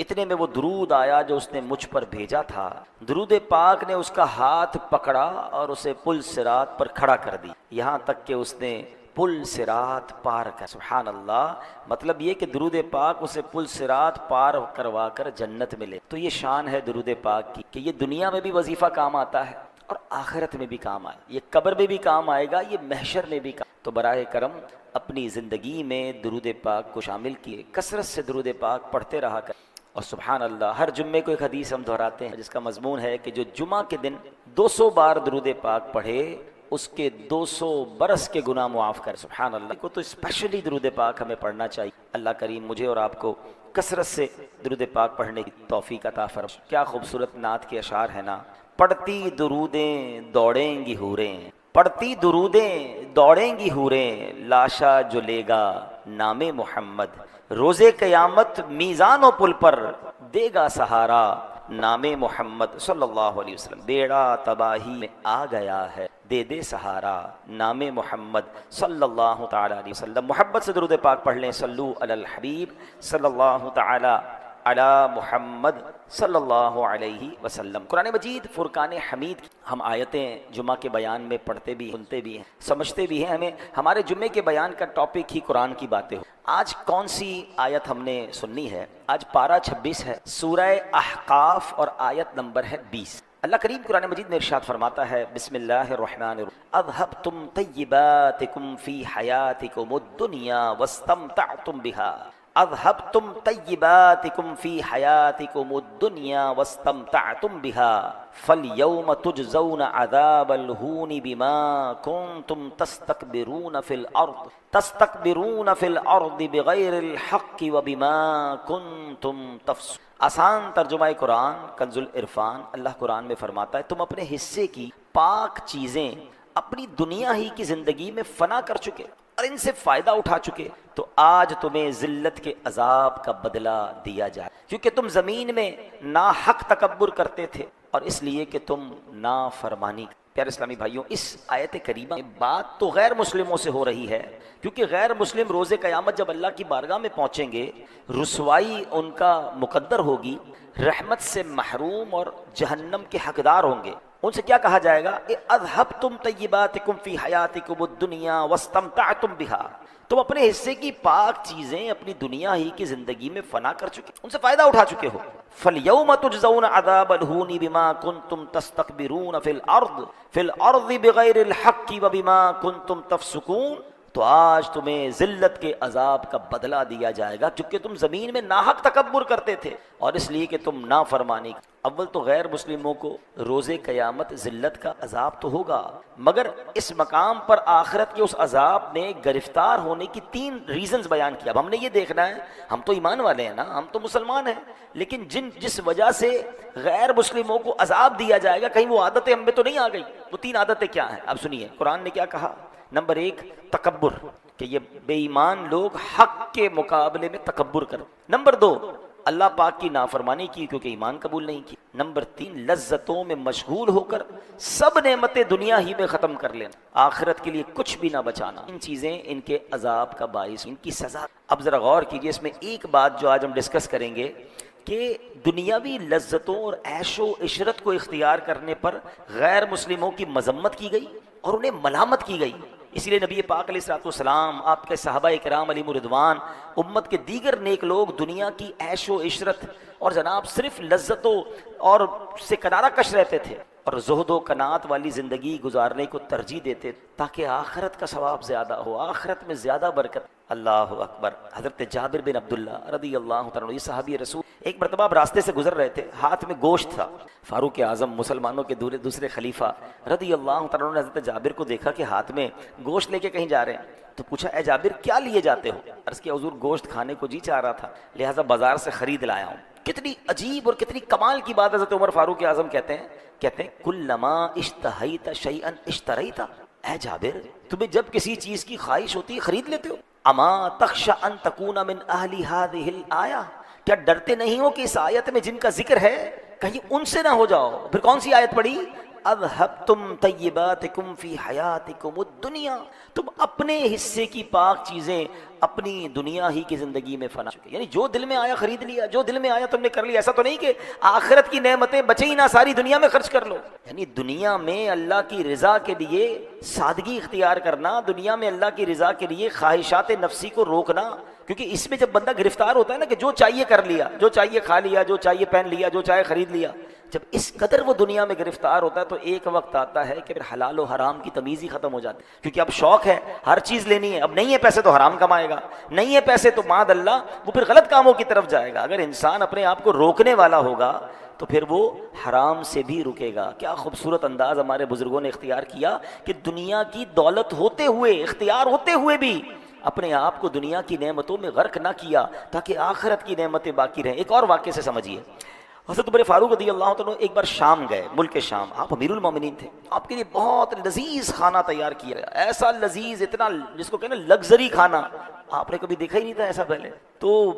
اتنے میں وہ درود آیا جو اس نے مجھ پر بھیجا تھا، درود پاک نے اس کا ہاتھ پکڑا اور اسے پل صراط پر کھڑا کر دی، یہاں تک کہ اس نے پل صراط پار کر. سبحان اللہ. مطلب یہ کہ درود پاک اسے پل صراط پار کروا کر جنت ملے. تو یہ شان ہے درود پاک کی کہ یہ دنیا میں بھی وظیفہ کام آتا ہے اور آخرت میں بھی کام آئے، یہ قبر میں بھی کام آئے گا، یہ محشر میں بھی کام. تو براہ کرم اپنی زندگی میں درود پاک کو شامل کیے، کثرت سے درود پاک پڑھتے رہا کر. اور سبحان اللہ، ہر جمعے کو ایک حدیث ہم دہراتے ہیں جس کا مضمون ہے کہ جو جمعہ کے دن 200 بار درود پاک پڑھے اس کے 200 برس کے گناہ معاف کر. سبحان اللہ کو تو اسپیشلی درود پاک ہمیں پڑھنا چاہیے. اللہ کریم مجھے اور آپ کو کثرت سے درود پاک پڑھنے کی توفیق عطا فرمائے. کیا خوبصورت نعت کے اشعار ہیں نا. پڑھتی درودیں دوڑیں گی حوریں، پڑھتی درودیں دوڑیں گی حوریں، لاشا جو لے گا نام محمد، روزے قیامت میزان و پل پر دے گا سہارا نام محمد صلی اللہ علیہ وسلم. بیڑا تباہی میں آ گیا ہے دے دے سہارا نام محمد صلی اللہ تعالی علیہ وسلم. محبت سے درود پاک پڑھ لیں. صلو علی الحبیب صلی اللہ تعالی علی محمد صلی اللہ علیہ وسلم. قرآن مجید فرقان حمید کی ہم آیتیں جمعہ کے بیان میں پڑھتے بھی سنتے بھی ہیں، سمجھتے بھی ہیں. ہمیں ہمارے جمعے کے بیان کا ٹاپک ہی قرآن کی باتیں ہو. آج کون سی آیت ہم نے سننی ہے؟ آج پارہ 26 ہے، سورہ احقاف اور آیت نمبر ہے 20. اللہ کریم قرآن مجید میں ارشاد فرماتا ہے بسم اللہ الرحمن الرحیم اذھبتم طیباتکم فی حیاتکم الدنیا واستمتعتم بها اذھبتم طیباتکم فی حیاتکم الدنیا واستمتعتم بها فالیوم تجزون عذاب الہون بما کنتم تستکبرون فی الارض بغیر الحق وبما کنتم تفسقون. آسان ترجمہ قرآن کنز العرفان. اللہ قرآن میں فرماتا ہے تم اپنے حصے کی پاک چیزیں اپنی دنیا ہی کی زندگی میں فنا کر چکے اور ان سے فائدہ اٹھا چکے، تو آج تمہیں ذلت کے عذاب کا بدلہ دیا جائے، کیونکہ تم زمین میں ناحق تکبر کرتے تھے اور اس لیے کہ تم نافرمانی. پیارے اسلامی بھائیوں، اس آیت کریمہ میں بات تو غیر مسلموں سے ہو رہی ہے، کیونکہ غیر مسلم روز قیامت جب اللہ کی بارگاہ میں پہنچیں گے رسوائی ان کا مقدر ہوگی، رحمت سے محروم اور جہنم کے حقدار ہوں گے. ان سے کیا کہا جائے گا؟ اذھبتم طیباتکم فی حیاتکم الدنیا واستمتعتم بها، تم اپنے حصے کی پاک چیزیں اپنی دنیا ہی کی زندگی میں فنا کر چکے، ان سے فائدہ اٹھا چکے ہو. فَالْيَوْمَ تُجْزَوْنَ عَذَابَ الْهُونِ بِمَا كُنْتُمْ تَسْتَكْبِرُونَ فِي الْأَرْضِ بِغَيْرِ الْحَقِّ وَبِمَا كُنْتُمْ تَفْسُقُونَ. تو آج تمہیں ذلت کے عذاب کا بدلہ دیا جائے گا کیونکہ تم زمین میں ناحق تکبر کرتے تھے اور اس لیے کہ تم نافرمانی. اول تو غیر مسلموں کو روز قیامت ذلت کا عذاب تو ہوگا، مگر اس مقام پر آخرت کے اس عذاب نے گرفتار ہونے کی 3 ریزنز بیان کیا. اب ہم نے یہ دیکھنا ہے، ہم تو ایمان والے ہیں نا، ہم تو مسلمان ہیں، لیکن جس وجہ سے غیر مسلموں کو عذاب دیا جائے گا کہیں وہ عادتیں ہم میں تو نہیں آ گئی. وہ 3 عادتیں کیا ہیں؟ اب سنیے قرآن نے کیا کہا. نمبر 1 تکبر، کہ یہ بے ایمان لوگ حق کے مقابلے میں تکبر کریں. نمبر 2 اللہ پاک کی نافرمانی کی کیونکہ ایمان قبول نہیں کی. نمبر 3 لذتوں میں مشغول ہو کر سب نعمتیں دنیا ہی میں ختم کر لینا، آخرت کے لیے کچھ بھی نہ بچانا. ان چیزیں ان کے عذاب کا باعث، ان کی سزا. اب ذرا غور کیجئے، اس میں ایک بات جو آج ہم ڈسکس کریں گے کہ دنیاوی لذتوں اور عیش و عشرت کو اختیار کرنے پر غیر مسلموں کی مذمت کی گئی اور انہیں ملامت کی گئی. اسی لیے نبی پاک علیہ الصلوۃ والسلام، آپ کے صحابہ کرام علیہم الرضوان، امت کے دیگر نیک لوگ دنیا کی عیش و عشرت اور جناب صرف لذتوں اور سے کنارہ کش رہتے تھے اور زہد و قناعت والی زندگی گزارنے کو ترجیح دیتے تاکہ آخرت کا ثواب زیادہ ہو، آخرت میں زیادہ برکت. اللہ اکبر. حضرت جابر بن عبداللہ رضی اللہ تعالیٰ عنہ، یہ صحابی رسول، ایک مرتبہ آپ راستے سے گزر رہے تھے، ہاتھ میں گوشت تھا. فاروق اعظم مسلمانوں کے دوسرے خلیفہ رضی اللہ تعالیٰ عنہ نے حضرت جابر کو دیکھا کہ ہاتھ میں گوشت لے کے کہیں جا رہے ہیں، تو پوچھا اے جابر کیا لیے جاتے ہو؟ عرض کیا حضور گوشت کھانے کو جی چاہ رہا تھا لہٰذا بازار سے خرید لایا ہوں. کتنی عجیب اور کتنی کمال کی بات. حضرت عمر فاروق اعظم کہتے ہیں کلما اشتہیت شیئا اشتریتا. اے جابر تمہیں جب کسی چیز کی خواہش ہوتی ہے خرید لیتے ہو. اما تخشى ان تکون من اہل هذه الآیہ، کیا ڈرتے نہیں ہو کہ اس آیت میں جن کا ذکر ہے کہیں ان سے نہ ہو جاؤ؟ پھر کون سی آیت پڑھی؟ اذهبتم طیباتکم فی حیاتکم الدنیا، تم اپنے حصے کی پاک چیزیں اپنی دنیا ہی کی زندگی میں فنا چکے، یعنی جو دل میں آیا خرید لیا، جو دل میں آیا تم نے کر لیا، ایسا تو نہیں کہ آخرت کی نعمتیں بچے ہی نہ ساری دنیا میں خرچ کر لو۔ یعنی دنیا میں اللہ کی رضا کے لیے سادگی اختیار کرنا، دنیا میں اللہ کی رضا کے لیے خواہشات نفسی کو روکنا، کیونکہ اس میں جب بندہ گرفتار ہوتا ہے نا کہ جو چاہیے کر لیا، جو چاہیے کھا لیا، جو چاہیے پہن لیا، جو چاہے خرید لیا، جب اس قدر وہ دنیا میں گرفتار ہوتا ہے تو ایک وقت آتا ہے کہ پھر حلال و حرام کی تمیز ہی ختم ہو جاتی ہے، کیونکہ اب شوق ہے ہر چیز لینی ہے، اب نہیں ہے پیسے تو حرام کمائے گا، نہیں ہے پیسے تو معاذ اللہ وہ پھر غلط کاموں کی طرف جائے گا۔ اگر انسان اپنے آپ کو روکنے والا ہوگا تو پھر وہ حرام سے بھی رکے گا۔ کیا خوبصورت انداز ہمارے بزرگوں نے اختیار کیا کہ دنیا کی دولت ہوتے ہوئے، اختیار ہوتے ہوئے بھی اپنے آپ کو دنیا کی نعمتوں میں غرق نہ کیا تاکہ آخرت کی نعمتیں باقی رہیں۔ ایک اور واقعے سے سمجھیے، حضرت عمر فاروق رضی اللہ عنہ ایک بار شام گئے، ملک شام، آپ امیر المومنین تھے، آپ کے لیے بہت لذیذ کھانا تیار کیا گیا، ایسا لذیذ، اتنا جس کو کہنا لگژری کھانا، آپ نے کبھی دیکھا ہی نہیں تھا ایسا پہلے۔ تو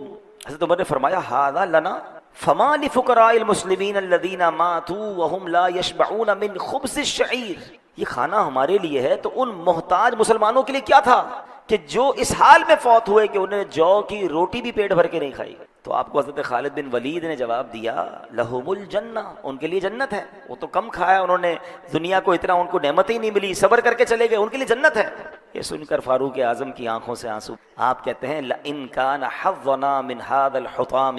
حضرت عمر نے فرمایا ھذا لنا فما لفقراء المسلمین الذین ماتوا وهم لا یشبعون من خبز الشعیر، یہ کھانا ہمارے لیے ہے، تو ان محتاج مسلمانوں کے لیے کیا تھا کہ جو اس حال میں فوت ہوئے کہ انہیں جو کی روٹی بھی پیٹ بھر کے نہیں کھائی۔ تو آپ کو حضرت خالد بن ولید نے جواب دیا لہم الجنہ، ان کے لیے جنت ہے، وہ تو کم کھایا انہوں نے، دنیا کو اتنا ان کو نعمتیں ہی نہیں ملی، صبر کر کے چلے گئے، ان کے لیے جنت ہے۔ یہ سن کر فاروق اعظم کی آنکھوں سے آنسو، آپ کہتے ہیں لئن کان حظنا من هذا الحطام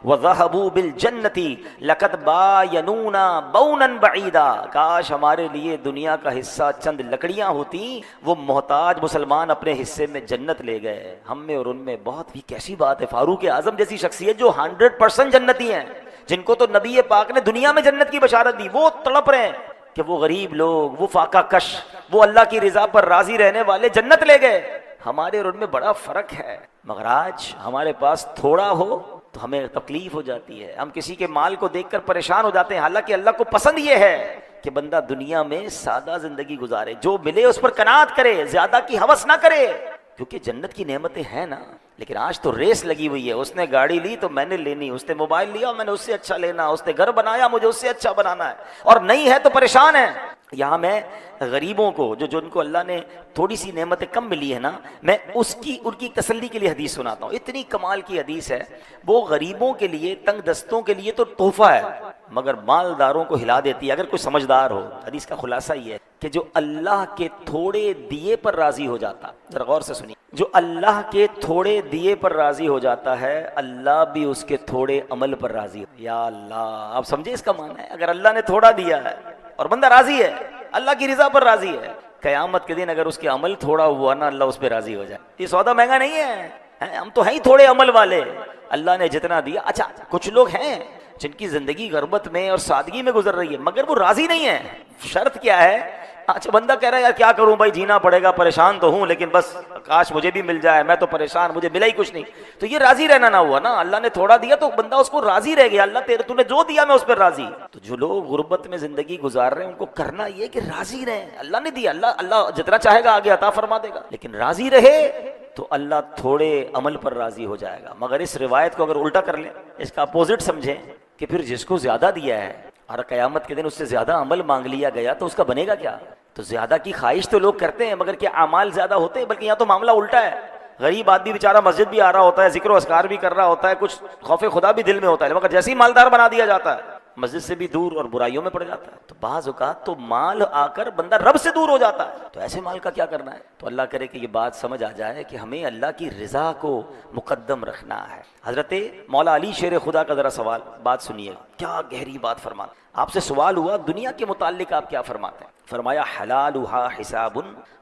وذهبوا بالجنة لقد باینونا بونا بعیدا، کاش ہمارے لیے دنیا کا حصہ چند لکڑیاں ہوتی، وہ محتاج مسلمان اپنے حصے میں جنت لے گئے، ہم میں اور ان میں بہت ہی کیسی بات ہے۔ فاروق اعظم جیسی شخصیت جو 100% جنتی ہیں، جن کو تو نبی پاک نے دنیا میں جنت کی بشارت دی، وہ تڑپ رہے ہیں کہ وہ غریب لوگ، وہ فاقہ کش، وہ اللہ کی رضا پر راضی رہنے والے جنت لے گئے۔ ہمارے اور ان میں بڑا فرق ہے، مگر آج ہمارے پاس تھوڑا ہو تو ہمیں تکلیف ہو جاتی ہے، ہم کسی کے مال کو دیکھ کر پریشان ہو جاتے ہیں، حالانکہ اللہ کو پسند یہ ہے کہ بندہ دنیا میں سادہ زندگی گزارے، جو ملے اس پر قناعت کرے، زیادہ کی ہوس نہ کرے، کیونکہ جنت کی نعمتیں ہیں نا۔ لیکن آج تو ریس لگی ہوئی ہے، اس نے گاڑی لی تو میں نے لینی، اس نے موبائل لیا میں نے اس سے اچھا لینا، اس نے گھر بنایا مجھے اس سے اچھا بنانا ہے، اور نہیں ہے تو پریشان ہے۔ یہاں میں غریبوں کو جن کو اللہ نے تھوڑی سی نعمتیں کم ملی ہے نا، میں ان کی تسلی کے لیے حدیث سناتا ہوں، اتنی کمال کی حدیث ہے، وہ غریبوں کے لیے، تنگ دستوں کے لیے تو تحفہ ہے، مگر مالداروں کو ہلا دیتی ہے اگر کوئی سمجھدار ہو۔ حدیث کا خلاصہ یہ ہے کہ جو اللہ کے تھوڑے دیے پر راضی ہو جاتا، ذرا غور سے سنیے، جو اللہ کے تھوڑے دیے پر راضی ہو جاتا ہے، اللہ بھی اس کے تھوڑے عمل پر راضی ہو۔ یا اللہ، آپ سمجھے اس کا معنی ہے، اگر اللہ نے تھوڑا دیا ہے اور بندہ راضی ہے، اللہ کی رضا پر راضی ہے، قیامت کے دن اگر اس کے عمل تھوڑا ہوا نا، اللہ اس پہ راضی ہو جائے۔ یہ سودا مہنگا نہیں ہے، ہم تو ہیں ہی تھوڑے عمل والے، اللہ نے جتنا دیا۔ اچھا کچھ لوگ ہیں جن کی زندگی غربت میں اور سادگی میں گزر رہی ہے مگر وہ راضی نہیں ہے، شرط کیا ہے؟ اچھا بندہ کہہ رہا ہے یار کیا کروں بھائی، جینا پڑے گا، پریشان تو ہوں لیکن بس کاش مجھے بھی مل جائے، میں تو پریشان، مجھے ملا ہی کچھ نہیں، تو یہ راضی رہنا نہ ہوا نا۔ اللہ نے تھوڑا دیا تو بندہ اس کو راضی رہ گیا، اللہ تو نے جو دیا میں اس پر راضی۔ تو جو لوگ غربت میں زندگی گزار رہے ہیں ان کو کرنا یہ کہ راضی رہیں، اللہ نے دیا، اللہ جتنا چاہے گا آگے عطا فرما دے گا، لیکن راضی رہے تو اللہ تھوڑے عمل پر راضی ہو جائے گا۔ مگر اس روایت کو اگر الٹا کر لیں، اس کا اپوزٹ سمجھیں کہ پھر جس کو زیادہ دیا ہے اور قیامت کے دن اس سے زیادہ عمل مانگ لیا گیا تو اس کا بنے گا کیا؟ تو زیادہ کی خواہش تو لوگ کرتے ہیں مگر کیا اعمال زیادہ ہوتے ہیں؟ بلکہ یہاں تو معاملہ الٹا ہے، غریب آدمی بیچارہ مسجد بھی آ رہا ہوتا ہے، ذکر و اذکار بھی کر رہا ہوتا ہے، کچھ خوف خدا بھی دل میں ہوتا ہے، مگر جیسے ہی مالدار بنا دیا جاتا ہے مسجد سے بھی دور اور برائیوں میں پڑ جاتا ہے۔ تو بعض اوقات تو مال آ کر بندہ رب سے دور ہو جاتا ہے، تو ایسے مال کا کیا کرنا ہے؟ تو اللہ کرے کہ یہ بات سمجھ آ جائے کہ ہمیں اللہ کی رضا کو مقدم رکھنا ہے۔ حضرت مولا علی شیر خدا کا ذرا سوال، بات سنیے، کیا گہری بات فرماتے۔ آپ سے سوال ہوا دنیا کے متعلق آپ کیا فرماتے ہیں؟ فرمایا حلالھا حساب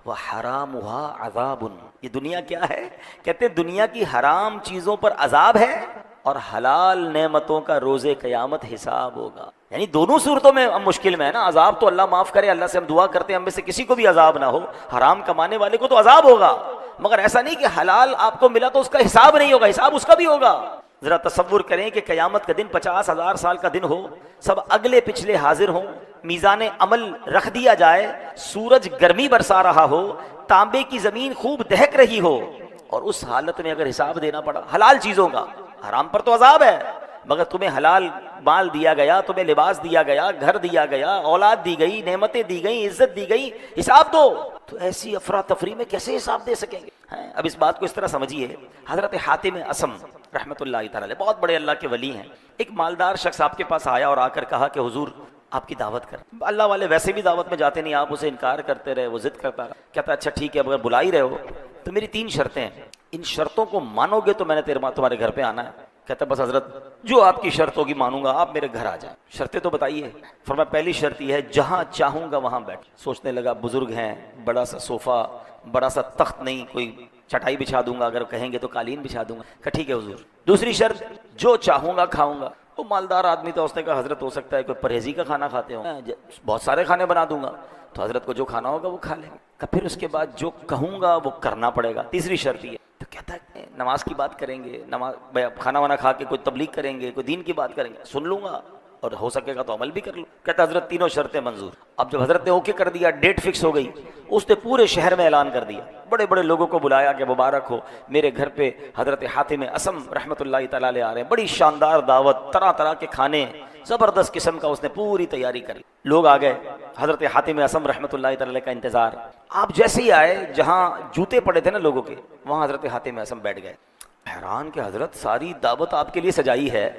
و حرامھا عذاب۔ یہ دنیا کیا ہے؟ کہتے ہیں دنیا کی حرام چیزوں پر عذاب ہے اور حلال نعمتوں کا روز قیامت حساب ہوگا۔ یعنی دونوں صورتوں میں ہم مشکل میں ہے نا، عذاب تو اللہ معاف کرے، اللہ سے ہم دعا کرتے ہیں ہم میں سے کسی کو بھی عذاب نہ ہو، حرام کمانے والے کو تو عذاب ہوگا، مگر ایسا نہیں کہ حلال آپ کو ملا تو اس کا حساب نہیں ہوگا، حساب اس کا بھی ہوگا۔ ذرا تصور کریں کہ قیامت کا دن 50,000 سال کا دن ہو، سب اگلے پچھلے حاضر ہوں، میزان عمل رکھ دیا جائے، سورج گرمی برسا رہا ہو، تانبے کی زمین خوب دہک رہی ہو، اور اس حالت میں اگر حساب دینا پڑا حلال چیزوں کا، حرام پر تو عذاب ہے مگر تمہیں حلال مال دیا گیا، تمہیں لباس دیا گیا، گھر دیا گیا، اولاد دی گئی، نعمتیں دی گئی، عزت دی گئی، حساب دو۔ تو ایسی افراتفری میں کیسے حساب دے سکیں گے؟ اب اس بات کو اس طرح سمجھیے، حضرت حاتم اسم رحمۃ اللہ تعالی علیہ بہت بڑے اللہ کے ولی ہیں، ایک مالدار شخص آپ کے پاس آیا اور آ کر کہا کہ حضور آپ کی دعوت کر۔ اللہ والے ویسے بھی دعوت میں جاتے نہیں، آپ اسے انکار کرتے رہے، وہ ضد کرتا رہا۔ کہتا اچھا ٹھیک ہے، اگر بلا ہی رہے ہو تو میری 3 شرطیں ہیں، ان شرطوں کو مانو گے تو میں نے تمہارے گھر پہ آنا ہے۔ کہتا بس حضرت جو آپ کی شرط ہوگی مانوں گا، آپ میرے گھر آ جائیں۔ شرطیں تو بتائیے۔ فرمایا پہلی شرط یہ ہے جہاں چاہوں گا وہاں بیٹھ۔ سوچنے لگا بزرگ ہیں، بڑا سا صوفہ، بڑا سا تخت نہیں، کوئی چٹائی بچھا دوں گا، اگر کہیں گے تو قالین بچھا دوں گا۔ کہ ٹھیک ہے حضور۔ دوسری شرط جو چاہوں گا کھاؤں گا۔ وہ مالدار آدمی تھا، اس نے کہا حضرت ہو سکتا ہے کوئی پرہیزی کا کھانا کھاتے ہوں، بہت سارے کھانے بنا دوں گا، تو حضرت کو جو کھانا ہوگا وہ کھا لیں گے۔ کہ پھر اس کے بعد جو کہوں گا وہ کرنا پڑے گا۔ تیسری شرط یہ تو کہتا ہے نماز کی بات کریں گے، نماز کھانا وانا کھا کے کوئی تبلیغ کریں گے، کوئی دین کی بات کریں گے، سن لوں گا اور ہو سکے گا تو عمل بھی کر لوں۔ کہتا حضرت تینوں شرطیں منظور۔ اب جب حضرت نے اوکے کر دیا، ڈیٹ فکس ہو گئی، اس نے پورے شہر میں اعلان کر دیا، بڑے بڑے لوگوں کو بلایا کہ مبارک ہو، میرے گھر پہ حضرت حاتم اسم رحمۃ اللہ تعالی علیہ آ رہے ہیں، بڑی شاندار دعوت، طرح طرح کے کھانے، زبردست قسم کا اس نے پوری تیاری کری۔ لوگ آ گئے، حضرت حاتم اسم رحمۃ اللہ تعالی علیہ کا انتظار۔ آپ جیسے ہی آئے، جہاں جوتے پڑے تھے نا لوگوں کے، وہاں حضرت حاتم اسم بیٹھ گئے۔ حیران کہ حضرت ساری دعوت آپ کے لیے سجائی ہے،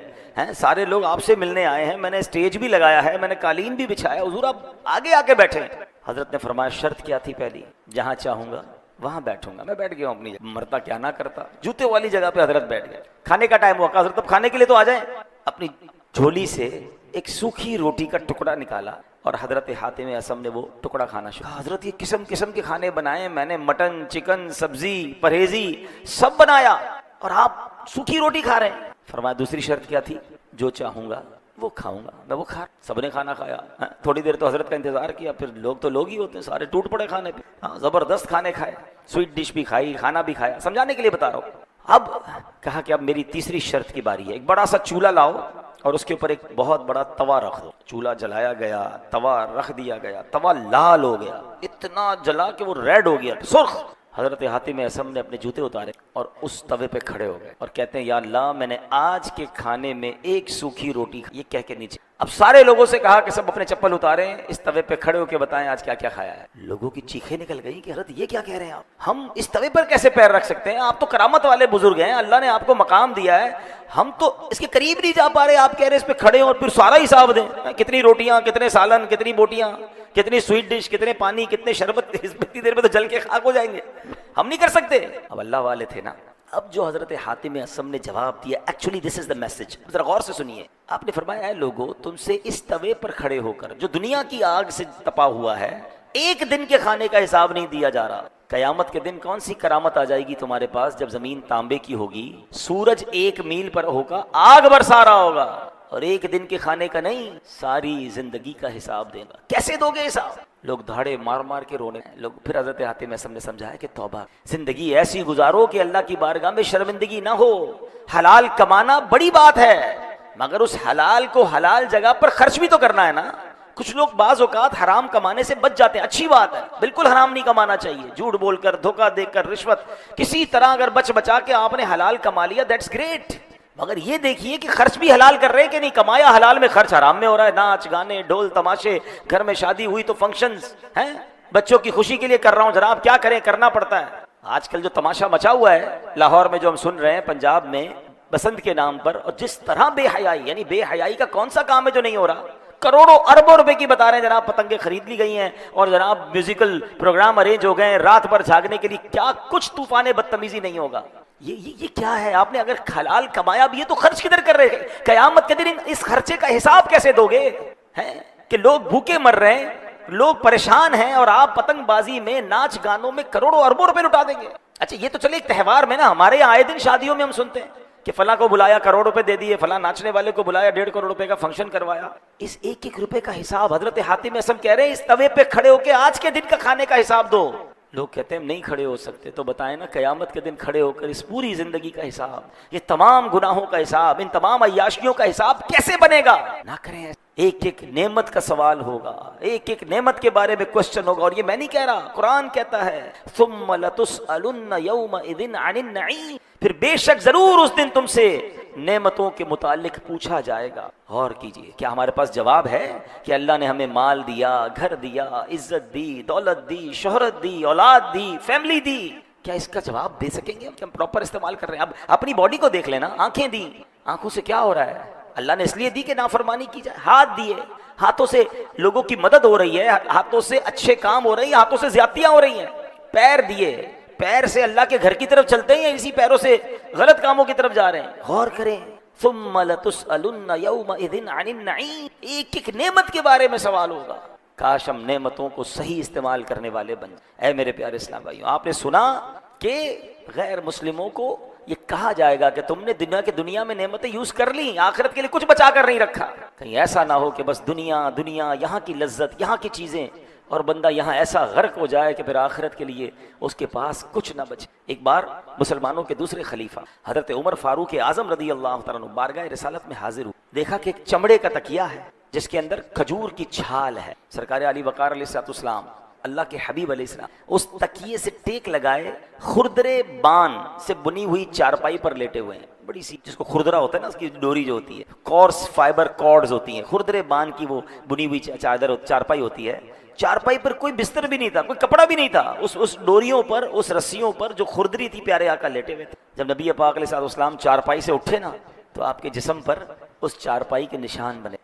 سارے لوگ آپ سے ملنے آئے ہیں، میں نے اسٹیج بھی لگایا ہے، میں نے قالین بھی بچھایا، حضور آپ آگے آ کے بیٹھے۔ حضرت نے فرمایا شرط کیا تھی پہلی؟ جہاں چاہوں گا وہاں بیٹھوں گا۔ میں بیٹھ گیا ہوں اپنی جگہ، مرتا کیا نہ کرتا، جوتے والی جگہ پہ حضرت بیٹھ گئے۔ کھانے کا ٹائم ہوا، کہا حضرت اب کھانے کے لیے تو آ جائیں۔ اپنی جھولی سے ایک سوکھی روٹی کا ٹکڑا نکالا اور حضرت حاتم اسم نے وہ ٹکڑا کھانا شروع کیا۔ حضرت یہ قسم قسم کے کھانے بنائے، میں نے مٹن، چکن، سبزی، پرہیزی سب بنایا اور آپ سوکھی روٹی کھا رہے ہیں۔ فرمایا دوسری شرط کیا تھی؟ جو چاہوں گا وہ کھاؤں گا۔ میں وہ کھا، سب نے کھانا کھایا، تھوڑی دیر تو حضرت کا انتظار کیا، پھر لوگ تو لوگ ہی ہوتے ہیں، سارے ٹوٹ پڑے کھانے پہ۔ زبردست کھانے کھائے، سویٹ ڈش بھی کھائی، کھانا بھی کھایا، سمجھانے کے لیے بتا رہا ہوں۔ اب کہا کہ اب میری تیسری شرط کی باری ہے، ایک بڑا سا چولہا لاؤ اور اس کے اوپر ایک بہت بڑا توا رکھ دو۔ چولہا جلایا گیا، توا رکھ دیا گیا، توا لال ہو گیا، اتنا جلا کہ وہ ریڈ ہو گیا، سرخ۔ حضرت حاتم اسم نے اپنے جوتے اتارے اور اس توے پہ کھڑے ہو گئے اور کہتے ہیں یا اللہ میں نے آج کے کھانے میں ایک سوکھی روٹی، یہ کہہ کے نیچے۔ اب سارے لوگوں سے کہا کہ سب اپنے چپل اتاریں، اس توے پہ کھڑے ہو کے بتائیں آج کیا کیا کھایا ہے۔ لوگوں کی چیخیں نکل گئی کہ حضرت یہ کیا کہہ رہے ہیں آپ، ہم اس توے پر کیسے پیر رکھ سکتے ہیں، آپ تو کرامت والے بزرگ ہیں، اللہ نے آپ کو مقام دیا ہے، ہم تو اس کے قریب نہیں جا پا رہے، آپ کہہ رہے اس پہ کھڑے اور پھر سارا حساب دیں، کتنی روٹیاں، کتنے سالن، کتنی بوٹیاں، کتنی سویٹ ڈش، کتنے پانی، کتنے شربت، اتنی دیر میں تو جل کے خاک ہو جائیں گے، ہم نہیں کر سکتے۔ اب اللہ والے تھے نا۔ اب جو حضرت حاتم اسم نے جواب دیا، actually this is the message, ذرا غور سے سنیے۔ آپ نے فرمایا اے لوگو تم سے اس توے پر کھڑے ہو کر جو دنیا کی آگ سے تپا ہوا ہے، ایک دن کے کھانے کا حساب نہیں دیا جا رہا۔ قیامت کے دن کون سی کرامت آ جائے گی تمہارے پاس جب زمین تانبے کی ہوگی، سورج 1 میل پر ہوگا، آگ برسا رہا ہوگا، اور ایک دن کے کھانے کا نہیں، ساری زندگی کا حساب دے گا۔ کیسے دو گے حساب؟ لوگ دھاڑے مار مار کے رونے لوگ۔ پھر حضرت حاتم اسم نے سمجھایا کہ توبہ، زندگی ایسی گزارو کہ اللہ کی بارگاہ میں شرمندگی نہ ہو۔ حلال کمانا بڑی بات ہے، مگر اس حلال کو حلال جگہ پر خرچ بھی تو کرنا ہے نا۔ کچھ لوگ بعض اوقات حرام کمانے سے بچ جاتے ہیں، اچھی بات ہے، بالکل حرام نہیں کمانا چاہیے، جھوٹ بول کر، دھوکہ دے کر، رشوت، کسی طرح اگر بچ بچا کے آپ نے حلال کما لیا دیٹس گریٹ، مگر یہ دیکھیے کہ خرچ بھی حلال کر رہے ہیں کہ نہیں، کمایا حلال میں خرچ حرام میں ہو رہا ہے، ناچ گانے ڈھول تماشے، گھر میں شادی ہوئی تو فنکشنز ہیں، بچوں کی خوشی کے لیے کر رہا ہوں جناب، کیا کریں، کرنا پڑتا ہے۔ آج کل جو تماشا مچا ہوا ہے لاہور میں، جو ہم سن رہے ہیں، پنجاب میں بسنت کے نام پر، اور جس طرح بے حیائی، یعنی بے حیائی کا کون سا کام ہے جو نہیں ہو رہا، کروڑوں اربوں روپے کی بتا رہے ہیں جناب، پتنگیں خرید لی گئی ہیں اور جناب میوزیکل پروگرام ارینج ہو گئے ہیں رات بھر جھاگنے کے لیے، کیا کچھ طوفان بدتمیزی نہیں ہوگا۔ یہ کیا ہے؟ آپ نے اگر حلال کمایا بھی ہے تو خرچ کدھر کر رہے ہیں؟ قیامت کے دن اس خرچے کا حساب کیسے دو گے؟ کہ لوگ بھوکے مر رہے ہیں، لوگ پریشان ہیں، اور آپ پتنگ بازی میں، ناچ گانوں میں کروڑوں اربوں روپے لٹا دیں گے۔ اچھا یہ تو چلے ایک تہوار میں نا، ہمارے یہاں آئے دن شادیوں میں ہم سنتے ہیں کہ فلاں کو بلایا کروڑ روپے دے دیے، فلاں ناچنے والے کو بلایا 1.5 کروڑ روپے کا فنکشن کروایا۔ اس ایک ایک روپے کا حساب حضرت حاتم اسم کہہ رہے ہیں اس توے پہ کھڑے ہو کے آج کے دن کا کھانے کا حساب دو۔ لوگ کہتے ہیں ہم نہیں کھڑے ہو سکتے، تو بتائیں نا قیامت کے دن کھڑے ہو کر اس پوری زندگی کا حساب، یہ تمام گناہوں کا حساب، ان تمام عیاشیوں کا حساب کیسے بنے گا؟ نہ کریں، ایک ایک نعمت کا سوال ہوگا، ایک ایک نعمت کے بارے میں کوسچن ہوگا، اور یہ میں نہیں کہہ رہا، قرآن کہتا ہے ثم لتسألن یومئذ عن النعیم، پھر بے شک ضرور اس دن تم سے نعمتوں کے متعلق پوچھا جائے گا۔ غور کیجئے، کیا ہمارے پاس جواب ہے کہ اللہ نے ہمیں مال دیا، گھر دیا، عزت دی، دولت دی، شہرت دی، اولاد دی، فیملی دی؟ کیا اس کا جواب دے سکیں گے کہ ہم پراپر استعمال کر رہے ہیں؟ اب اپنی باڈی کو دیکھ لینا، آنکھیں دی، آنکھوں سے کیا ہو رہا ہے؟ اللہ نے اس لیے دی کہ نافرمانی کی جائے۔ ہاتھ دیے، ہاتھوں سے لوگوں کی مدد ہو رہی ہے، ہاتھوں سے اچھے کام ہو رہے ہیں، ہاتھوں سے زیادتیاں ہو رہی ہیں۔ پیر دیے، پیر سے اللہ کے گھر کی طرف چلتے ہیں، اسی پیروں سے غلط کاموں کی طرف جا رہے ہیں۔ غور کریں، ثم لتسألن یومئذ عن النعیم، ایک ایک نعمت کے بارے میں سوال ہوگا۔ کاش ہم نعمتوں کو صحیح استعمال کرنے والے بن جائیں۔ اے میرے پیارے اسلام بھائیوں، آپ نے سنا کہ غیر مسلموں کو یہ کہا جائے گا کہ تم نے دنیا میں نعمتیں یوز کر لیں، آخرت کے لیے کچھ بچا کر نہیں رکھا۔ کہیں ایسا نہ ہو کہ بس دنیا یہاں کی لذت، یہاں کی چیزیں، اور بندہ یہاں ایسا غرق ہو جائے کہ پھر آخرت کے لیے اس کے پاس کچھ نہ بچے۔ ایک بار مسلمانوں کے دوسرے خلیفہ حضرت عمر فاروق اعظم رضی اللہ تعالیٰ عنہ بارگاہ رسالت میں حاضر ہوئے، دیکھا کہ ایک چمڑے کا تکیہ ہے جس کے اندر کھجور کی چھال ہے۔ سرکار علی وقار علیہ السلام، اللہ کے حبیب علیہ السلام، اس تکیے سے ٹیک لگائے خردرے بان سے بنی ہوئی چارپائی پر لیٹے ہوئے ہیں۔ بڑی سی، جس کو خردرا ہوتا ہے نا، اس کی ڈوری جو ہوتی ہے، کورس فائبر کارڈز ہوتی ہیں، خردرے بان کی وہ بنی ہوئی چارپائی ہوتی ہے۔ چارپائی پر کوئی بستر بھی نہیں تھا، کوئی کپڑا بھی نہیں تھا، اس ڈوریوں پر، اس رسیوں پر جو خردری تھی، پیارے آقا لیٹے ہوئے تھے۔ جب نبی پاک علیہ السلام چارپائی سے اٹھے نا، تو آپ کے جسم پر اس چارپائی کے نشان بنے،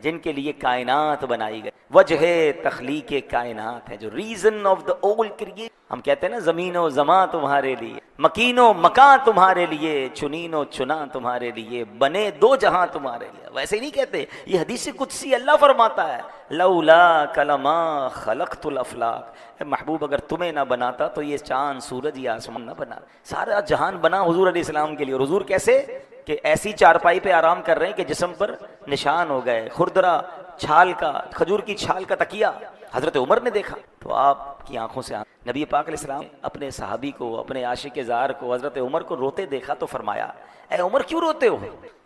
جن کے لیے کائنات بنائی گئی، وجہ تخلیق کائنات ہے، جو ریزن آف دا اول کریشن۔ ہم کہتے ہیں نا، زمین و زماں تمہارے لیے، مکین و مکان تمہارے لیے، چنین و چنا تمہارے لیے، بنے دو جہاں تمہارے لیے۔ ویسے نہیں کہتے، یہ حدیث قدسی اللہ فرماتا ہے، لولا کلما خلقت الافلاق، اے محبوب اگر تمہیں نہ بناتا تو یہ چاند سورج یا آسمان نہ بنا، سارا جہان بنا حضور علیہ السلام کے لیے۔ اور حضور کیسے کہ ایسی چارپائی پہ آرام کر رہے ہیں کہ جسم پر نشان ہو گئے، خردرا چھال کا، کھجور کی چھال کا تکیہ۔ حضرت عمر نے دیکھا تو آپ کی آنکھوں سے نبی پاک علیہ السلام اپنے صحابی کو، اپنے عاشق زار کو، حضرت عمر کو روتے دیکھا تو فرمایا، اے عمر کیوں روتے ہو؟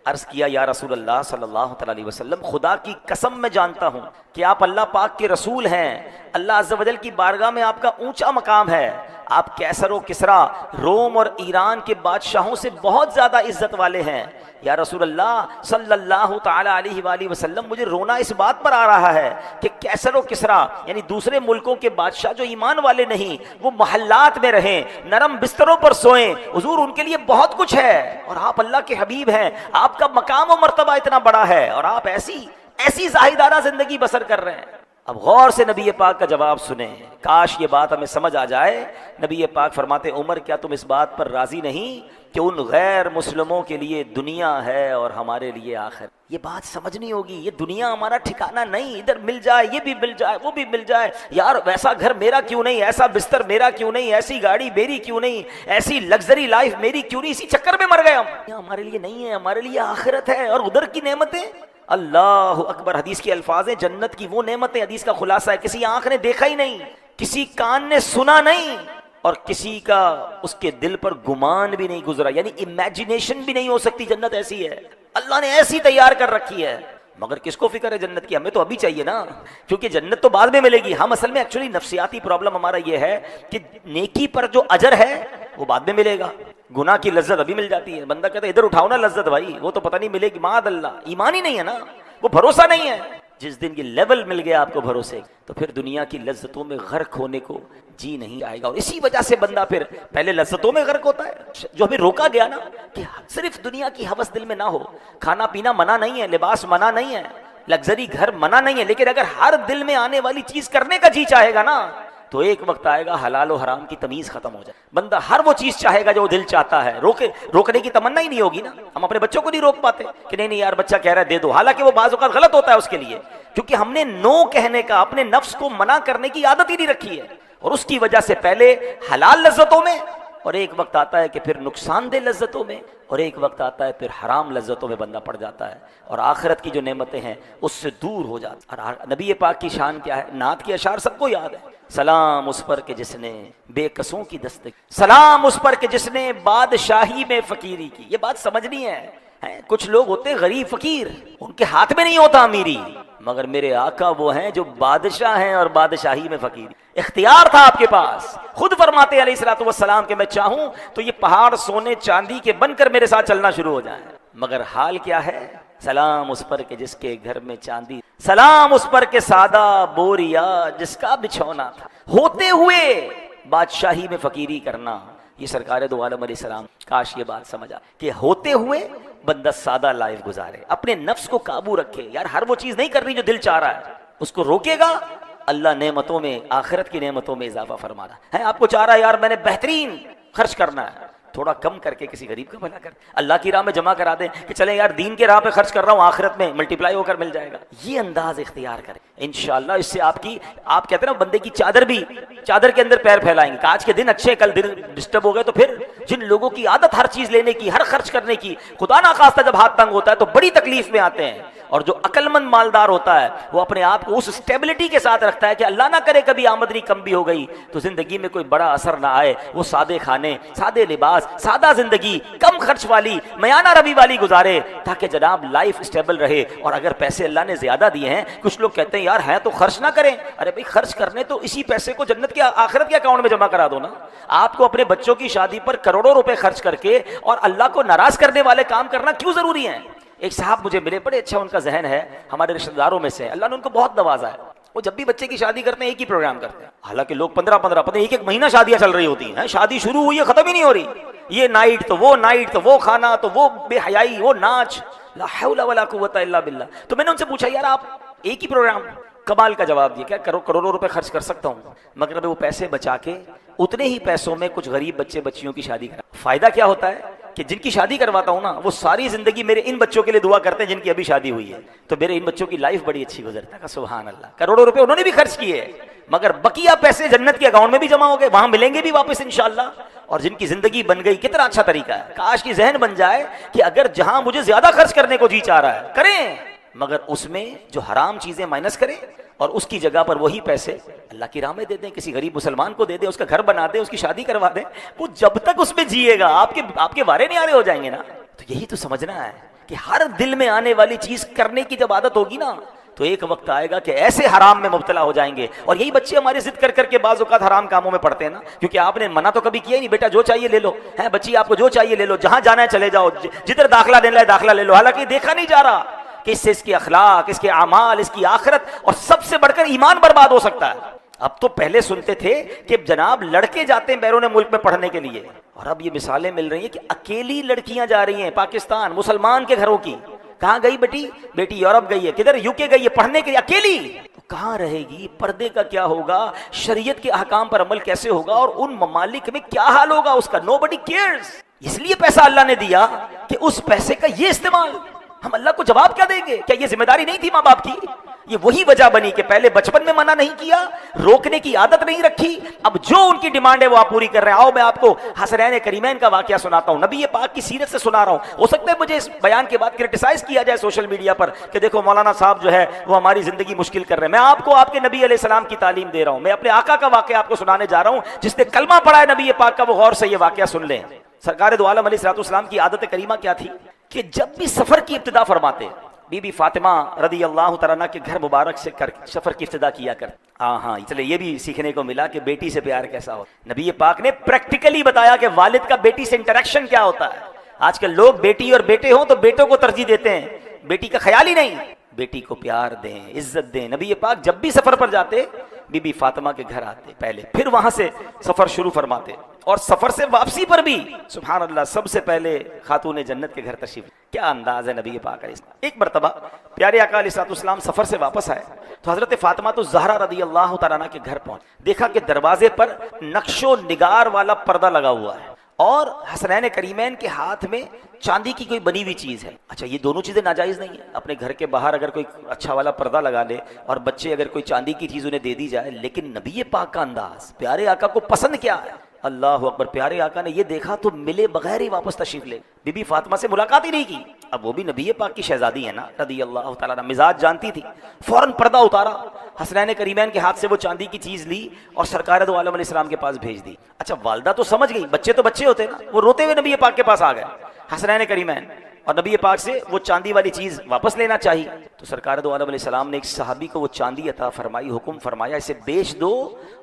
عرض کیا، یا رسول اللہ صلی اللہ تعالی علیہ وسلم، خدا کی قسم میں جانتا ہوں کہ آپ اللہ پاک کے رسول ہیں، اللہ عز و جل کی بارگاہ میں آپ کا اونچا مقام ہے، آپ کیسر و کسرا، روم اور ایران کے بادشاہوں سے بہت زیادہ عزت والے ہیں۔ یا رسول اللہ صلی اللہ تعالی علیہ وآلہ وسلم، مجھے رونا اس بات پر آ رہا ہے کہ کیسر و کسرا یعنی دوسرے ملکوں کے بادشاہ جو ایمان والے نہیں، وہ محلات میں رہیں، نرم بستروں پر سوئیں، حضور ان کے لیے بہت کچھ ہے، اور آپ اللہ کے حبیب ہیں، آپ کا مقام و مرتبہ اتنا بڑا ہے، اور آپ ایسی زاہدانہ زندگی بسر کر رہے ہیں۔ اب غور سے نبی پاک کا جواب سنیں، کاش یہ بات ہمیں سمجھ آ جائے۔ نبی پاک فرماتے، عمر کیا تم اس بات پر راضی نہیں کہ ان غیر مسلموں کے لیے دنیا ہے اور ہمارے لیے آخر؟ یہ بات سمجھنی ہوگی، یہ دنیا ہمارا ٹھکانہ نہیں، ادھر مل جائے، یہ بھی مل جائے، وہ بھی مل جائے، یار ویسا گھر میرا کیوں نہیں، ایسا بستر میرا کیوں نہیں، ایسی گاڑی میری کیوں نہیں، ایسی لگژری لائف میری کیوں نہیں، اسی چکر میں مر گئے ہم۔ ہمارے لیے نہیں ہے، ہمارے لیے آخرت ہے، اور ادھر کی نعمتیں، اللہ اکبر۔ حدیث کے الفاظ ہیں، جنت کی وہ نعمتیں، حدیث کا خلاصہ ہے، کسی آنکھ نے دیکھا ہی نہیں، کسی کان نے سنا نہیں، اور کسی کا اس کے دل پر گمان بھی نہیں گزرا، یعنی امیجنیشن بھی نہیں ہو سکتی۔ جنت ایسی ہے، اللہ نے ایسی تیار کر رکھی ہے، مگر کس کو فکر ہے جنت کی؟ ہمیں تو ابھی چاہیے نا، کیونکہ جنت تو بعد میں ملے گی۔ ہم اصل میں ایکچولی نفسیاتی پرابلم ہمارا یہ ہے کہ نیکی پر جو اجر ہے وہ بعد میں ملے گا، گناہ کی لذت ابھی مل جاتی ہے۔ بندہ کہتا ہے ادھر اٹھاؤ نا لذت، بھائی وہ تو پتہ نہیں ملے گی، معاذ اللہ، ایمان ہی نہیں ہے نا، وہ بھروسہ نہیں ہے۔ جس دن یہ لیول مل گیا آپ کو بھروسے، تو پھر دنیا کی لذتوں میں غرق ہونے کو جی نہیں آئے گا، اور اسی وجہ سے بندہ پھر پہلے لذتوں میں غرق ہوتا ہے۔ جو ہمیں روکا گیا نا کہ صرف دنیا کی ہوس دل میں نہ ہو، کھانا پینا منع نہیں ہے، لباس منع نہیں ہے، لگژری گھر منع نہیں ہے، لیکن اگر ہر دل میں آنے والی چیز کرنے کا جی چاہے گا نا، تو ایک وقت آئے گا حلال و حرام کی تمیز ختم ہو جائے، بندہ ہر وہ چیز چاہے گا جو دل چاہتا ہے، روکنے کی تمنا ہی نہیں ہوگی نا۔ ہم اپنے بچوں کو نہیں روک پاتے کہ نہیں یار بچہ کہہ رہا ہے دے دو، حالانکہ وہ بعض اوقات غلط ہوتا ہے اس کے لیے، کیونکہ ہم نے نو کہنے کا، اپنے نفس کو منع کرنے کی عادت ہی نہیں رکھی ہے، اور اس کی وجہ سے پہلے حلال لذتوں میں، اور ایک وقت آتا ہے کہ پھر نقصان دہ لذتوں میں، اور ایک وقت آتا ہے پھر حرام لذتوں میں بندہ پڑ جاتا ہے، اور آخرت کی جو نعمتیں ہیں اس سے دور ہو جاتا ہے۔ اور نبی پاک کی شان کیا ہے؟ نعت کے اشعار سب کو یاد ہے، سلام اس پر کہ جس نے بے کسوں کی دستک، سلام اس پر کہ جس نے بادشاہی میں فقیری کی۔ یہ بات سمجھنی ہے۔ کچھ لوگ ہوتے غریب فقیر، ان کے ہاتھ میں نہیں ہوتا امیری، مگر میرے آقا وہ ہیں جو بادشاہ ہیں اور بادشاہی میں فقیر۔ اختیار تھا آپ کے پاس، خود فرماتے علیہ الصلوۃ والسلام کہ میں چاہوں تو یہ پہاڑ سونے چاندی کے بن کر میرے ساتھ چلنا شروع ہو جائیں، مگر حال کیا ہے؟ سلام اس پر کہ جس کے گھر میں چاندی، سلام اس پر کہ سادہ بوریا جس کا بچھونا تھا۔ ہوتے ہوئے بادشاہی میں فقیری کرنا، یہ سرکار دو عالم علیہ السلام، کاش یہ بات سمجھا کہ ہوتے ہوئے بندہ سادہ لائف گزارے، اپنے نفس کو قابو رکھے۔ یار ہر وہ چیز نہیں کرنی جو دل چاہ رہا ہے، اس کو روکے گا، اللہ نعمتوں میں، آخرت کی نعمتوں میں اضافہ فرمانا ہے۔ آپ کو چاہ رہا ہے یار میں نے بہترین خرچ کرنا ہے، تھوڑا کم کر کے کسی غریب کا بھلا کر، اللہ کی راہ میں جمع کرا دیں کہ چلیں یار دین کے راہ پہ خرچ کر رہا ہوں، آخرت میں ملٹیپلائی ہو کر مل جائے گا۔ یہ انداز اختیار کریں انشاءاللہ، اس سے آپ کہتے ہیں نا بندے کی چادر کے اندر پیر پھیلائیں گے کہ آج کے دن اچھے، کل دن ڈسٹرب ہو گئے۔ تو پھر جن لوگوں کی عادت ہر چیز لینے کی، ہر خرچ کرنے کی، خدا نہ خواستہ جب ہاتھ تنگ ہوتا ہے تو بڑی تکلیف میں آتے ہیں۔ اور جو عقل مند مالدار ہوتا ہے وہ اپنے آپ کو اس اسٹیبلٹی کے ساتھ رکھتا ہے کہ اللہ نہ کرے کبھی آمدنی کم بھی ہو گئی تو زندگی میں کوئی بڑا اثر نہ آئے، وہ سادے کھانے، سادے لباس، سادہ زندگی، کم خرچ والی، میانہ روی والی گزارے تاکہ جناب لائف اسٹیبل رہے۔ اور اگر پیسے اللہ نے زیادہ دیے ہیں، کچھ لوگ کہتے ہیں یار ہیں تو خرچ نہ کریں، ارے بھائی خرچ کرنے تو اسی پیسے کو جنت کے آخرت کے اکاؤنٹ میں جمع کرا دو نا۔ آپ کو اپنے بچوں کی شادی پر کروڑوں روپے خرچ کر کے اور اللہ کو ناراض کرنے والے کام کرنا کیوں ضروری ہیں؟ ایک صاحب مجھے ملے، بڑے اچھا ان کا ذہن ہے، ہمارے رشتہ داروں میں سے، اللہ نے ان کو بہت نوازا ہے۔ وہ جب بھی بچے کی شادی کرتے ہیں ایک ہی پروگرام کرتے ہیں، حالانکہ لوگ 15 پتہ ایک مہینہ شادیاں چل رہی ہوتی ہیں، شادی شروع ہوئی ہے ختم ہی نہیں ہو رہی، یہ نائٹ تو وہ نائٹ تو وہ کھانا تو وہ بے حیائی، وہ ناچ، لا حول ولا قوت الا باللہ۔ تو میں نے ان سے پوچھا یار آپ ایک ہی پروگرام، کمال کا جواب دیا، کیا کروڑوں روپے خرچ کر سکتا ہوں مگر وہ پیسے بچا کے اتنے ہی پیسوں میں کچھ غریب بچے بچیوں کی شادی کرا۔ فائدہ کیا ہوتا ہے کہ جن کی شادی کرواتا ہوں نا وہ ساری زندگی میرے ان بچوں کے لیے دعا کرتے ہیں جن کی ابھی شادی ہوئی ہے، تو میرے ان بچوں کی لائف بڑی اچھی گزرتا ہے۔ سبحان اللہ، کروڑوں روپے انہوں نے بھی خرچ کیے مگر بقیہ پیسے جنت کے اکاؤنٹ میں بھی جمع ہو گئے، وہاں ملیں گے بھی واپس انشاءاللہ۔ اور جن کی زندگی بن گئی، کتنا اچھا طریقہ ہے، کاش کی ذہن بن جائے کہ اگر جہاں مجھے زیادہ خرچ کرنے کو جی چاہ رہا ہے کریں، مگر اس میں جو حرام چیزیں مائنس کریں اور اس کی جگہ پر وہی پیسے اللہ کی راہ میں دے دیں، کسی غریب مسلمان کو دے دیں، اس کا گھر بنا دیں، اس کی شادی کروا دیں، وہ جب تک اس میں جیے گا آپ کے وارے نہیں آرے ہو جائیں گے نا۔ تو یہی تو سمجھنا ہے کہ ہر دل میں آنے والی چیز کرنے کی جب عادت ہوگی نا تو ایک وقت آئے گا کہ ایسے حرام میں مبتلا ہو جائیں گے۔ اور یہی بچے ہمارے ضد کر کر کے بعض اوقات حرام کاموں میں پڑتے ہیں نا، کیونکہ آپ نے منع تو کبھی کیا ہی نہیں، بیٹا جو چاہیے لے لو، ہے بچی آپ کو جو چاہیے لے لو، جہاں جانا ہے چلے جاؤ، جدھر داخلہ لینا ہے داخلہ لے لو، حالانکہ دیکھا نہیں جا رہا کہ اس سے اس کے اخلاق، اس کے اعمال، اس کی آخرت اور سب سے بڑھ کر ایمان برباد ہو سکتا ہے۔ اب تو پہلے سنتے تھے کہ جناب لڑکے جاتے ہیں بیرون ملک میں پڑھنے کے لیے، اور اب یہ مثالیں مل رہی ہیں کہ اکیلی لڑکیاں جا رہی ہیں پاکستان، مسلمان کے گھروں کی۔ کہاں گئی بیٹی یورپ گئی ہے، کدھر یو کے گئی ہے پڑھنے کے لیے، اکیلی تو کہاں رہے گی؟ پردے کا کیا ہوگا؟ شریعت کے احکام پر عمل کیسے ہوگا؟ اور ان ممالک میں کیا حال ہوگا اس کا؟ Nobody cares. اس لیے پیسہ اللہ نے دیا کہ اس پیسے کا یہ استعمال، ہم اللہ کو جواب کیا دیں گے؟ کیا یہ ذمہ داری نہیں تھی ماں باپ کی؟ یہ وہی وجہ بنی کہ پہلے بچپن میں منع نہیں کیا، روکنے کی عادت نہیں رکھی، اب جو ان کی ڈیمانڈ ہے وہ آپ پوری کر رہے ہیں۔ آؤ میں آپ کو حسنین کریمین کا واقعہ سناتا ہوں، نبی پاک کی سیرت سے سنا رہا ہوں۔ ہو سکتا ہے مجھے اس بیان کے بعد کرٹیسائز کیا جائے سوشل میڈیا پر کہ دیکھو مولانا صاحب جو ہے وہ ہماری زندگی مشکل کر رہے ہیں۔ میں آپ کو آپ کے نبی علیہ السلام کی تعلیم دے رہا ہوں، میں اپنے آقا کا واقعہ آپ کو سنانے جا رہا ہوں۔ جس نے کلمہ پڑھا ہے نبی پاک کا وہ غور سے یہ واقعہ سن لیں۔ سرکار دو عالم علیہ السلام کی عادت کریمہ کیا تھی کہ جب بھی سفر کی ابتدا فرماتے، بی بی فاطمہ رضی اللہ تعالیٰ عنہ کے گھر مبارک سے سفر کی ابتدا کیا کرتے۔ ہاں چلے یہ بھی سیکھنے کو ملا کہ بیٹی سے پیار کیسا ہو۔ نبی پاک نے پریکٹیکلی بتایا کہ والد کا بیٹی سے انٹریکشن کیا ہوتا ہے۔ آج کل لوگ بیٹی اور بیٹے ہوں تو بیٹوں کو ترجیح دیتے ہیں، بیٹی کا خیال ہی نہیں۔ بیٹی کو پیار دیں، عزت دیں۔ نبی پاک جب بھی سفر پر جاتے بی بی فاطمہ کے گھر آتے پہلے، پھر وہاں سے سفر شروع فرماتے، اور سفر سے واپسی پر بھی سبحان اللہ سب سے پہلے خاتون جنت کے گھر تشریف۔ کیا انداز ہے نبی پاک علیہ السلام۔ ایک مرتبہ پیارے آقا علیہ السلام سفر سے واپس آئے تو حضرت فاطمہ تو زہرا رضی اللہ تعالیٰ عنہ کے گھر پہنچ، دیکھا کہ دروازے پر نقش و نگار والا پردہ لگا ہوا ہے اور حسنین کریمین کے ہاتھ میں چاندی کی کوئی بنی ہوئی چیز ہے۔ اچھا یہ دونوں چیزیں ناجائز نہیں ہیں، اپنے گھر کے باہر اگر کوئی اچھا والا پردہ لگا لے اور بچے اگر کوئی چاندی کی چیز انہیں دے دی جائے، لیکن نبی پاک کا انداز، پیارے آقا کو پسند کیا ہے؟ اللہ اکبر، پیارے آقا نے یہ دیکھا تو ملے بغیر ہی واپس تشریف لے، بی بی فاطمہ سے ملاقات ہی نہیں کی۔ اب وہ بھی نبی پاک کی شہزادی ہے نا رضی اللہ تعالیٰ عنہ، مزاج جانتی تھی، فوراً پردہ اتارا، حسنین کریمین کے ہاتھ سے وہ چاندی کی چیز لی اور سرکار دو عالم علیہ السلام کے پاس بھیج دی۔ اچھا والدہ تو سمجھ گئی، بچے تو بچے ہوتے نا، وہ روتے ہوئے نبی پاک کے پاس آ گئے۔ حسنین کریمین اور نبی پاک سے وہ چاندی والی چیز واپس لینا چاہیے. تو سرکار دو عالم علیہ السلام نے ایک صحابی کو وہ چاندی عطا فرمائی, حکم فرمایا اسے بیچ دو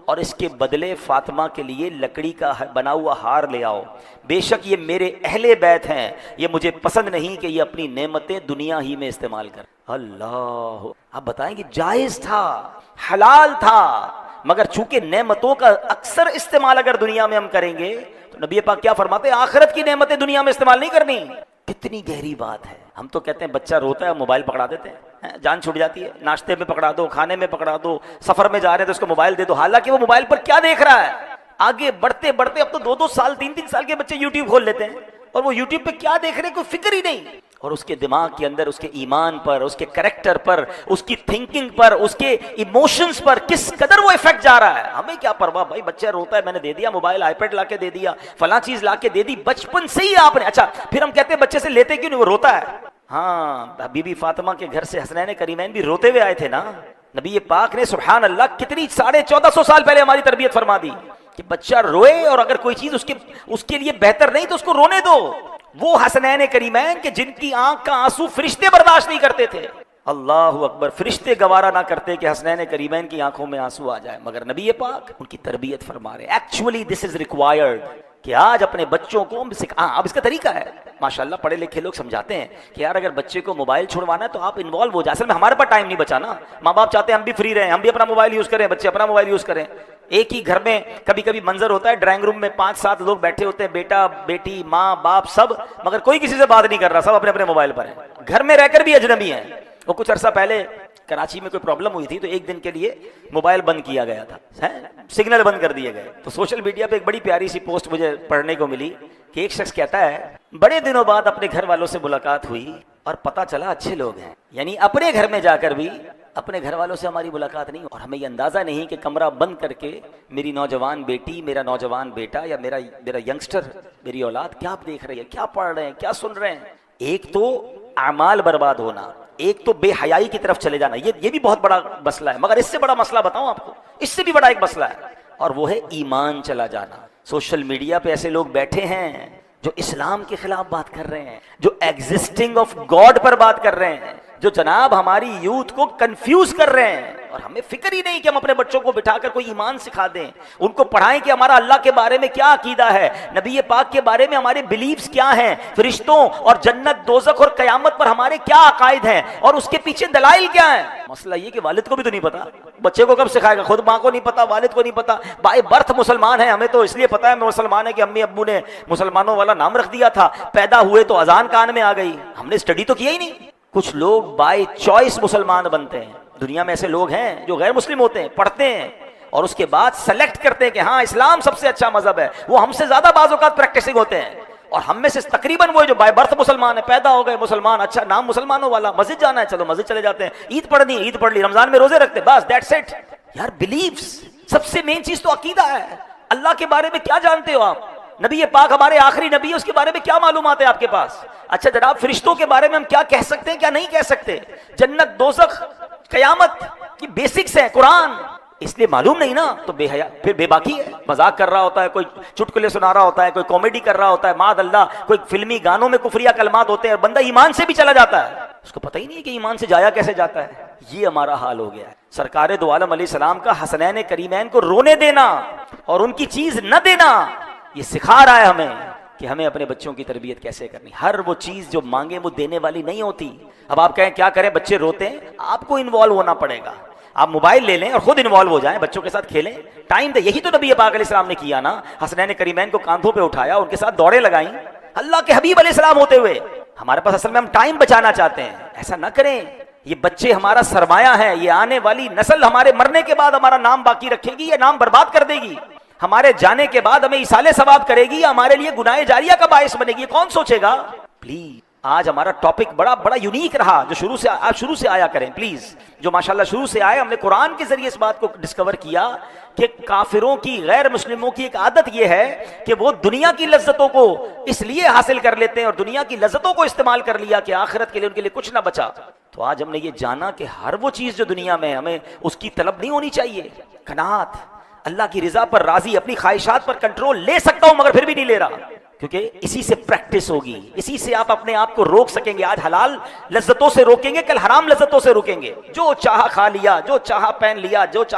اور اس کے بدلے فاطمہ کے لیے لکڑی کا بنا ہوا ہار لے آؤ, بے شک یہ میرے اہل بیت ہیں, یہ مجھے پسند نہیں کہ یہ اپنی نعمتیں دنیا ہی میں استعمال کر. اللہ, آپ بتائیں کہ جائز تھا, حلال تھا, مگر چونکہ نعمتوں کا اکثر استعمال اگر دنیا میں ہم کریں گے تو نبی پاک کیا فرماتے ہیں, آخرت کی نعمتیں دنیا میں استعمال نہیں کرنی. کتنی گہری بات ہے. ہم تو کہتے ہیں بچہ روتا ہے موبائل پکڑا دیتے ہیں, جان چھوٹ جاتی ہے, ناشتے میں پکڑا دو, کھانے میں پکڑا دو, سفر میں جا رہے ہیں تو اس کو موبائل دے دو, حالانکہ وہ موبائل پر کیا دیکھ رہا ہے. آگے بڑھتے بڑھتے اب تو 2 سال 3 سال کے بچے یوٹیوب کھول لیتے ہیں, اور وہ یوٹیوب پہ کیا دیکھ رہے ہیں کوئی فکر ہی نہیں. اور اس کے دماغ کے اندر اس کے ایمان پر, اس کے کریکٹر پر, اس کی تھنکنگ پر, اس کے ایموشنز پر کس قدر وہ ایفیکٹ جا رہا ہے. ہمیں کیا پرواہ بھائی, بچہ روتا ہے میں نے دے دیا موبائل, آئی پیڈ لا کے دے دیا, فلاں چیز لا کے دے دی, بچپن سے ہی آپ نے. اچھا پھر ہم کہتے ہیں بچے سے لیتے کیوں نہیں, وہ روتا ہے. ہاں, بی بی فاطمہ کے گھر سے حسنین کریمین بھی روتے ہوئے آئے تھے نا. نبی پاک نے سبحان اللہ کتنی 1450 سال پہلے ہماری تربیت فرما دی کہ بچہ روئے اور اگر کوئی چیز اس کے لیے بہتر نہیں تو اس کو رونے دو. وہ حسنین کریمین کہ جن کی آنکھ کا آنسو فرشتے برداشت نہیں کرتے تھے. اللہ اکبر, فرشتے گوارا نہ کرتے کہ حسنین کریمین کی آنکھوں میں آنسو آ جائے, مگر نبی پاک ان کی تربیت فرما رہے. ایکچولی دس از ریکوائرڈ کہ آج اپنے بچوں کو اب اس کا طریقہ ہے ماشاءاللہ, پڑھے لکھے لوگ سمجھاتے ہیں کہ یار اگر بچے کو موبائل چھوڑوانا ہے تو آپ انوالو ہو جائیں. اصل میں ہمارے پاس ٹائم نہیں بچا نا, ماں باپ چاہتے ہیں ہم بھی فری رہیں, ہم بھی اپنا موبائل یوز کریں, بچے اپنا موبائل یوز کریں. ایک ہی گھر میں کبھی کبھی منظر ہوتا ہے ڈرائنگ روم میں 5-7 لوگ بیٹھے ہوتے ہیں, بیٹا بیٹی ماں باپ سب, مگر کوئی کسی سے بات نہیں کر رہا, سب اپنے اپنے موبائل پر ہیں. گھر میں رہ کر بھی اجنبی ہیں. وہ کچھ عرصہ پہلے کراچی میں کوئی پرابلم ہوئی تھی تو ایک دن کے لیے موبائل بند کیا گیا تھا, سگنل بند کر دیے گئے. تو سوشل میڈیا پہ ایک بڑی پیاری سی پوسٹ مجھے پڑھنے کو ملی کہ ایک شخص کہتا ہے بڑے دنوں بعد اپنے گھر والوں سے ملاقات ہوئی اور پتہ چلا اچھے لوگ ہیں. یعنی اپنے گھر میں جا کر بھی اپنے گھر والوں سے ہماری ملاقات نہیں, اور ہمیں یہ اندازہ نہیں کہ کمرہ بند کر کے میری نوجوان بیٹی, میرا نوجوان بیٹا یا میرا ینگسٹر, میری اولاد کیا دیکھ رہی ہے, کیا پڑھ رہے ہیں, کیا سن رہے ہیں. ایک تو اعمال برباد ہونا, ایک تو بے حیائی کی طرف چلے جانا, یہ بھی بہت بڑا مسئلہ ہے. مگر اس سے بڑا مسئلہ بتاؤں آپ کو, اس سے بھی بڑا ایک مسئلہ ہے, اور وہ ہے ایمان چلا جانا. سوشل میڈیا پہ ایسے لوگ بیٹھے ہیں جو اسلام کے خلاف بات کر رہے ہیں, جو ایگزسٹنگ آف گاڈ پر بات کر رہے ہیں, جو جناب ہماری یوتھ کو کنفیوز کر رہے ہیں, اور ہمیں فکر ہی نہیں کہ ہم اپنے بچوں کو بٹھا کر کوئی ایمان سکھا دیں, ان کو پڑھائیں کہ ہمارا اللہ کے بارے میں کیا عقیدہ ہے, نبی پاک کے بارے میں ہمارے بلیفز کیا ہیں, فرشتوں اور جنت دوزخ اور قیامت پر ہمارے کیا عقائد ہیں, اور اس کے پیچھے دلائل کیا ہیں. مسئلہ یہ کہ والد کو بھی تو نہیں پتا, بچے کو کب سکھائے گا, خود ماں کو نہیں پتا, والد کو نہیں پتا. بائی برتھ مسلمان ہے, ہمیں تو اس لیے پتا ہے میں مسلمان ہے کہ امی ابو نے مسلمانوں والا نام رکھ دیا تھا, پیدا ہوئے تو اذان کان میں آ گئی, ہم نے اسٹڈی تو کیا ہی نہیں. کچھ لوگ بائی چوائس مسلمان بنتے ہیں. دنیا میں ایسے لوگ ہیں جو غیر مسلم ہوتے ہیں, پڑھتے ہیں اور اس کے بعد سلیکٹ کرتے ہیں کہ ہاں اسلام سب سے اچھا مذہب ہے, وہ ہم سے زیادہ بعض اوقات پریکٹسنگ ہوتے ہیں. اور ہم میں سے تقریباً وہ جو بائی برتھ مسلمان ہے, پیدا ہو گئے مسلمان, اچھا نام مسلمانوں والا, مسجد جانا ہے چلو مسجد چلے جاتے ہیں, عید پڑھنی عید پڑھ لی, رمضان میں روزے رکھتے, بس دیٹس اٹ. یار بلیفز, سب سے مین چیز تو عقیدہ ہے. اللہ کے بارے میں کیا جانتے ہو آپ, نبی پاک ہمارے آخری نبی ہے, اس کے بارے میں کیا معلومات ہے آپ کے پاس. اچھا جناب فرشتوں کے بارے میں ہم کیا کہہ سکتے ہیں, کیا نہیں کہہ سکتے, جنت دوزخ قیامت کی بیسکس ہیں, قرآن, اس لیے معلوم نہیں نا تو بے حیا, پھر بے باکی ہے, مذاق کر رہا ہوتا ہے, کوئی چٹکلے سنا رہا ہوتا ہے, کوئی کامیڈی کر رہا ہوتا ہے, معاذ اللہ کوئی فلمی گانوں میں کفریہ کلمات ہوتے ہیں, اور بندہ ایمان سے بھی چلا جاتا ہے, اس کو پتہ ہی نہیں ہے کہ ایمان سے جایا کیسے جاتا ہے. یہ ہمارا حال ہو گیا ہے. سرکار دو عالم علیہ السلام کا حسنین کریمین کو رونے دینا اور ان کی چیز نہ دینا, یہ سکھا رہا ہے ہمیں کہ ہمیں اپنے بچوں کی تربیت کیسے کرنی. ہر وہ چیز جو مانگے وہ دینے والی نہیں ہوتی. اب آپ کہیں کیا کریں, بچے روتے ہیں, آپ کو انوالو ہونا پڑے گا. آپ موبائل لے لیں اور خود انوالو ہو جائیں, بچوں کے ساتھ کھیلیں, ٹائم دیں. یہی تو نبی پاک علیہ السلام نے کیا نا, حسنین کریمین کو کاندھوں پہ اٹھایا, ان کے ساتھ دوڑیں لگائیں, اللہ کے حبیب علیہ السلام ہوتے ہوئے. ہمارے پاس اصل میں ہم ٹائم بچانا چاہتے ہیں, ایسا نہ کریں. یہ بچے ہمارا سرمایہ ہے, یہ آنے والی نسل ہمارے مرنے کے بعد ہمارا نام باقی رکھے گی یا نام برباد کر دے گی, ہمارے جانے کے بعد ہمیں ایصال ثواب کرے گی یا ہمارے لیے گناہ جاریہ کا باعث بنے گی, کون سوچے گا. پلیز آج ہمارا ٹاپک بڑا یونیک رہا, جو شروع سے آیا کریں پلیز, جو ماشاءاللہ شروع سے آئے. ہم نے قرآن کے ذریعے اس بات کو ڈسکور کیا کہ کافروں کی, غیر مسلموں کی ایک عادت یہ ہے کہ وہ دنیا کی لذتوں کو اس لیے حاصل کر لیتے ہیں اور دنیا کی لذتوں کو استعمال کر لیا کہ آخرت کے لیے ان کے لیے کچھ نہ بچا. تو آج ہم نے یہ جانا کہ ہر وہ چیز جو دنیا میں ہمیں اس کی طلب نہیں ہونی چاہیے. قناعت, اللہ کی رضا پر راضی, اپنی خواہشات پر کنٹرول لے سکتا ہوں مگر پھر بھی نہیں لے رہا, کیونکہ اسی سے پریکٹس ہوگی، اسی سے آپ اپنے آپ کو روک سکیں گے۔ آج حلال لذتوں سے روکیں گے، کل حرام لذتوں سے روکیں گے۔ جو چاہا کھا لیا، جو چاہا پہن لیا، جو چاہا